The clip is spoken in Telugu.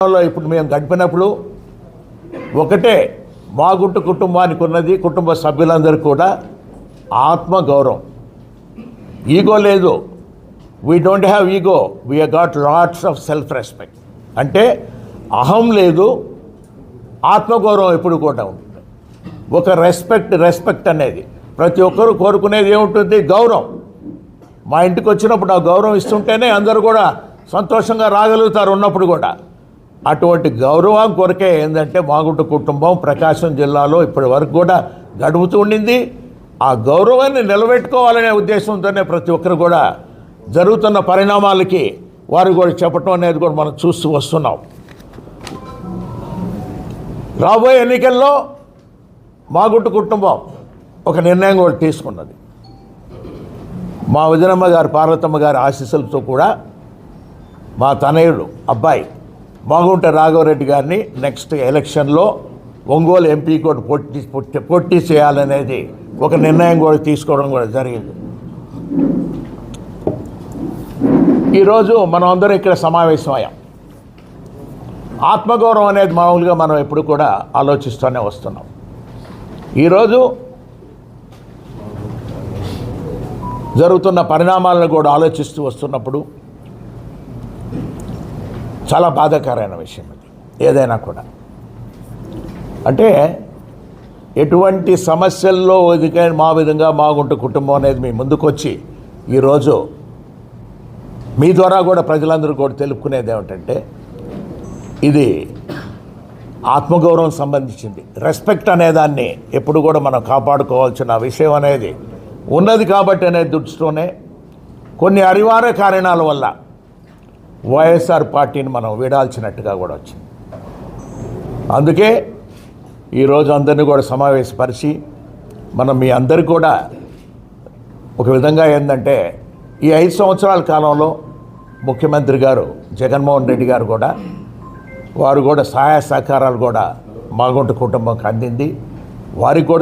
ఇప్పుడు మేము గడిపినప్పుడు ఒకటే మాగుంటు కుటుంబానికి ఉన్నది, కుటుంబ సభ్యులందరూ కూడా ఆత్మగౌరవం. ఈగో లేదు. We don't have ego, we got lots of self respect. అంటే అహం లేదు, ఆత్మగౌరవం ఎప్పుడు కూడా ఉంటుంది. ఒక రెస్పెక్ట్ అనేది ప్రతి ఒక్కరూ కోరుకునేది ఏముంటుంది? గౌరవం. మా ఇంటికి వచ్చినప్పుడు ఆ గౌరవం ఇస్తుంటేనే అందరూ కూడా సంతోషంగా రాగలుగుతారు ఉన్నప్పుడు కూడా. అటువంటి గౌరవం కొరకే ఏంటంటే మాగుంట కుటుంబం ప్రకాశం జిల్లాలో ఇప్పటి వరకు కూడా గడుపుతూ ఉండింది. ఆ గౌరవాన్ని నిలబెట్టుకోవాలనే ఉద్దేశంతోనే ప్రతి ఒక్కరు కూడా జరుగుతున్న పరిణామాలకి వారు కూడా చెప్పటం అనేది కూడా మనం చూస్తూ వస్తున్నాం. రాబోయే ఎన్నికల్లో మాగుంట కుటుంబం ఒక నిర్ణయం కూడా తీసుకున్నది. మా వదినమ్మ గారు పార్వతమ్మ గారి ఆశీస్సులతో కూడా మా తనయుడు అబ్బాయి మాగుంట రాఘవరెడ్డి గారిని నెక్స్ట్ ఎలక్షన్లో ఒంగోలు ఎంపీ కూడా పోటీ చేయాలనేది ఒక నిర్ణయం కూడా తీసుకోవడం కూడా జరిగింది. ఈరోజు మనం అందరం ఇక్కడ సమావేశమయ్యాం. ఆత్మగౌరవం అనేది మామూలుగా మనం ఎప్పుడు కూడా ఆలోచిస్తూనే వస్తున్నాం. ఈరోజు జరుగుతున్న పరిణామాలను కూడా ఆలోచిస్తూ వస్తున్నప్పుడు చాలా బాధాకరమైన విషయం అది. ఏదైనా కూడా అంటే ఎటువంటి సమస్యల్లో మా విధంగా మాగుంట కుటుంబం అనేది మీ ముందుకొచ్చి ఈరోజు మీ ద్వారా కూడా ప్రజలందరూ కూడా తెలుపుకునేది ఏమిటంటే ఇది ఆత్మగౌరవం సంబంధించింది. రెస్పెక్ట్ అనేదాన్ని ఎప్పుడు కూడా మనం కాపాడుకోవాల్సిన విషయం అనేది ఉన్నది. కాబట్టి అనేది దృష్టితోనే కొన్ని అనివార్య కారణాల వల్ల వైఎస్ఆర్ పార్టీని మనం వీడాల్సినట్టుగా కూడా వచ్చింది. అందుకే ఈరోజు అందరినీ కూడా సమావేశపరిచి మనం మీ అందరికీ కూడా ఒక విధంగా ఏంటంటే ఈ 5 సంవత్సరాల కాలంలో ముఖ్యమంత్రి గారు జగన్మోహన్ రెడ్డి గారు కూడా వారు కూడా సహాయ సహకారాలు కూడా మాగుంట కుటుంబంకి అందింది. వారికి కూడా